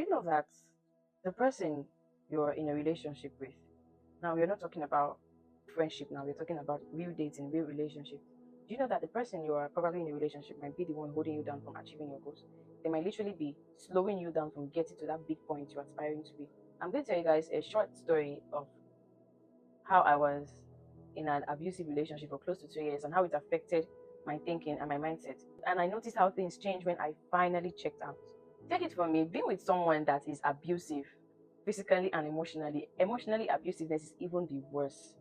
You know that the person you're in a relationship with, now we're not talking about friendship now, we're talking about real dating, real relationship. Do you know that the person you are probably in a relationship might be the one holding you down from achieving your goals? They might literally be slowing you down from getting to that big point you're aspiring to be. I'm going to tell you guys a short story of how I was in an abusive relationship for close to 2 years and how it affected my thinking and my mindset. And I noticed how things changed when I finally checked out. Take it from me, being with someone that is abusive, physically and emotionally abusiveness is even the worst.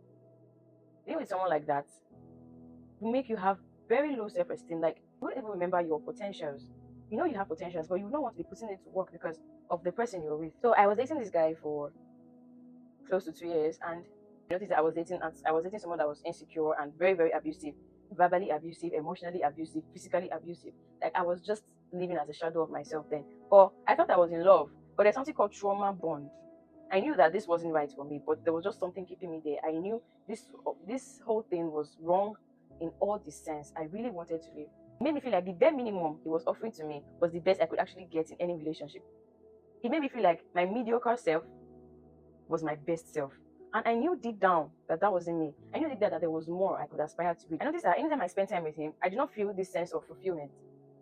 Being with someone like that will make you have very low self-esteem. Like you don't even remember your potentials. You know you have potentials, but you don't want to be putting it to work because of the person you're with. So I was dating this guy for close to 2 years, and I noticed that I was dating someone that was insecure and very, very abusive, verbally abusive, emotionally abusive, physically abusive. Like I was just living as a shadow of myself then. But I thought I was in love. But there's something called trauma bond. I knew that this wasn't right for me, but there was just something keeping me there. I knew this whole thing was wrong in all the sense. I really wanted to leave. It made me feel like the bare minimum he was offering to me was the best I could actually get in any relationship. It made me feel like my mediocre self was my best self. And I knew deep down that that wasn't me. I knew deep down that there was more I could aspire to be. I noticed that anytime I spent time with him, I did not feel this sense of fulfillment.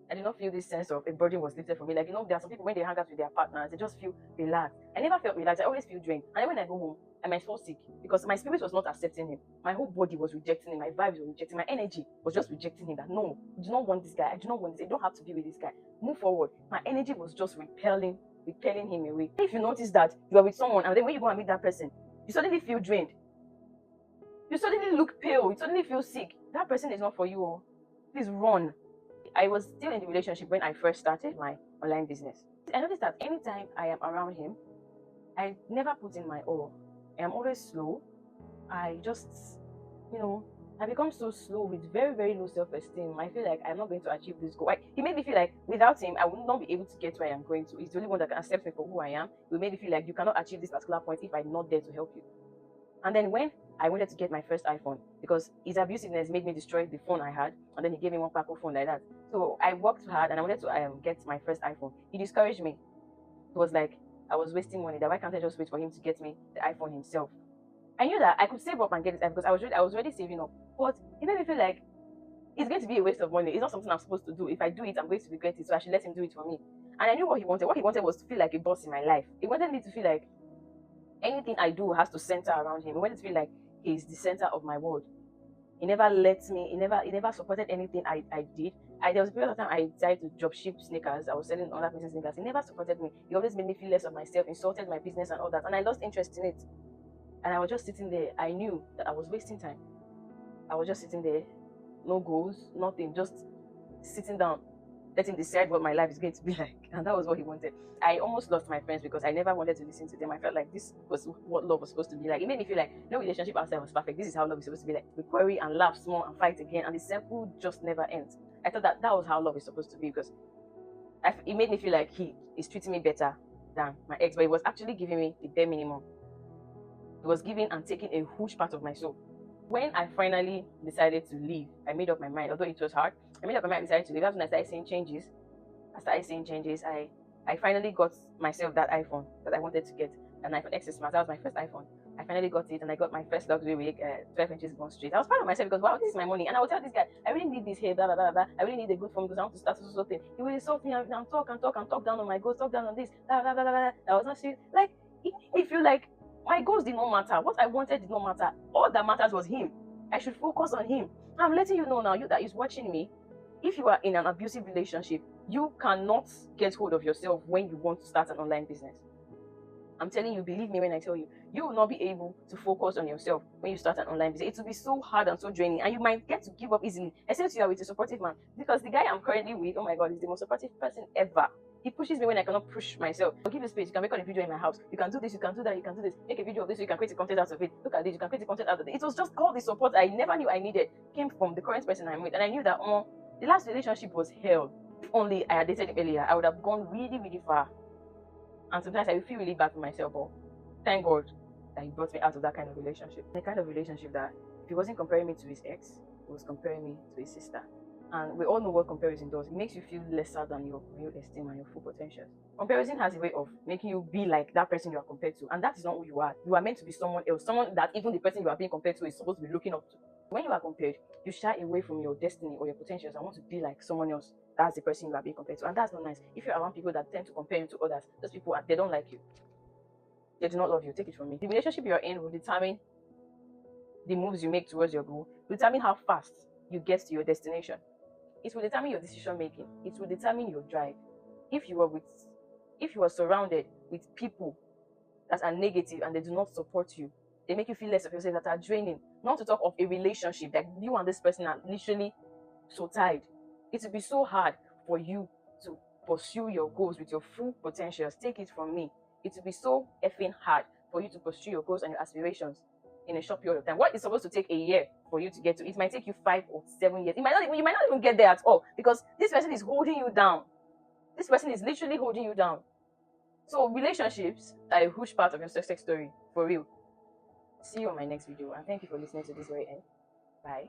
I did not feel this sense of a burden was lifted from me. Like, there are some people when they hang out with their partners, they just feel relaxed. I never felt relaxed. I always feel drained. And then when I go home, I might fall sick because my spirit was not accepting him. My whole body was rejecting him. My vibes were rejecting. My energy was just rejecting him. That no, I do not want this guy. I do not want this. I don't have to be with this guy. Move forward. My energy was just repelling him away. If you notice that you are with someone and then when you go and meet that person, you suddenly feel drained. You suddenly look pale. You suddenly feel sick. That person is not for you. Please run. I was still in the relationship when I first started my online business. I noticed that anytime I am around him, I never put in my all. I am always slow. I just, you know, I become so slow with very, very low self-esteem. I feel like I'm not going to achieve this goal. He made me feel like without him, I would not be able to get where I am going to. He's the only one that can accept me for who I am. He made me feel like you cannot achieve this particular point if I'm not there to help you. And then when I wanted to get my first iPhone, because his abusiveness made me destroy the phone I had, and then he gave me one Paco phone like that. So I worked hard and I wanted to get my first iPhone. He discouraged me. It was like I was wasting money. That why can't I just wait for him to get me the iPhone himself? I knew that I could save up and get it because I was already saving up. But it made me feel like it's going to be a waste of money. It's not something I'm supposed to do. If I do it, I'm going to regret it. So I should let him do it for me. And I knew what he wanted. What he wanted was to feel like a boss in my life. He wanted me to feel like anything I do has to center around him. He wanted to feel like he's the center of my world. He never let me, he never supported anything I did. There was a period of time I decided to drop ship sneakers. I was selling other person's sneakers. He never supported me. He always made me feel less of myself, insulted my business and all that. And I lost interest in it. And I was just sitting there. I knew that I was wasting time. I was just sitting there, no goals, nothing, just sitting down, let him decide what my life is going to be like. And that was what he wanted. I almost lost my friends because I never wanted to listen to them. I felt like this was what love was supposed to be like. It made me feel like no relationship outside was perfect. This is how love is supposed to be like. We quarrel and laugh small and fight again, and the cycle just never ends. I thought that was how love is supposed to be because it made me feel like he is treating me better than my ex, but he was actually giving me the bare minimum. He was giving and taking a huge part of my soul. When I finally decided to leave, I made up my mind. Although it was hard, I made up my mind. I decided to leave. That's when I started seeing changes. I finally got myself that iPhone that I wanted to get, an iPhone XS Max. That was my first iPhone. I finally got it, and I got my first luxury wig, 12 inches Bond Street. I was proud of myself because wow, this is my money. And I would tell this guy, I really need this hair, blah blah blah blah. I really need a good phone because I want to start something. He will insult me and talk down on my goals, talk down on this, blah blah blah blah blah. I was not serious. Like it made me feel like my goals did not matter. What I wanted did not matter. All that matters was him. I should focus on him. I'm letting you know now, you that is watching me, if you are in an abusive relationship, you cannot get hold of yourself when you want to start an online business. I'm telling you, believe me when I tell you, you will not be able to focus on yourself when you start an online business. It will be so hard and so draining, and you might get to give up easily, except you are with a supportive man. Because the guy I'm currently with, oh my god, is the most supportive person ever. He pushes me when I cannot push myself. I'll give you space. You can record a video in my house. You can do this, you can do that, you can do this. Make a video of this, so you can create a content out of it. Look at this, you can create a content out of it. It was just all the support I never knew I needed came from the current person I'm with. And I knew that the last relationship was hell. If only I had dated him earlier, I would have gone really, really far. And sometimes I feel really bad for myself, but thank God that he brought me out of that kind of relationship. The kind of relationship that if he wasn't comparing me to his ex, he was comparing me to his sister. And we all know what comparison does. It makes you feel lesser than your real esteem and your full potential. Comparison has a way of making you be like that person you are compared to, and that is not who you are. You are meant to be someone else, someone that even the person you are being compared to is supposed to be looking up to. When you are compared, you shy away from your destiny or your potentials and want to be like someone else. That's the person you are being compared to, and that's not nice. If you're around people that tend to compare you to others, those people they don't like you. They do not love you. Take it from me. The relationship you're in will determine the moves you make towards your goal, will determine how fast you get to your destination. It will determine your decision making. It will determine your drive. If you are surrounded with people that are negative and they do not support you, they make you feel less of yourself, that are draining. Not to talk of a relationship that you and this person are literally so tied. It will be so hard for you to pursue your goals with your full potentials. Take it from me. It will be so effing hard for you to pursue your goals and your aspirations in a short period of time. What is supposed to take a year for you to get to, it might take you 5 or 7 years. You might not even get there at all, because this person is holding you down. This person is literally holding you down. So relationships are a huge part of your success story, for real. See you on my next video, and thank you for listening to this very end. Bye.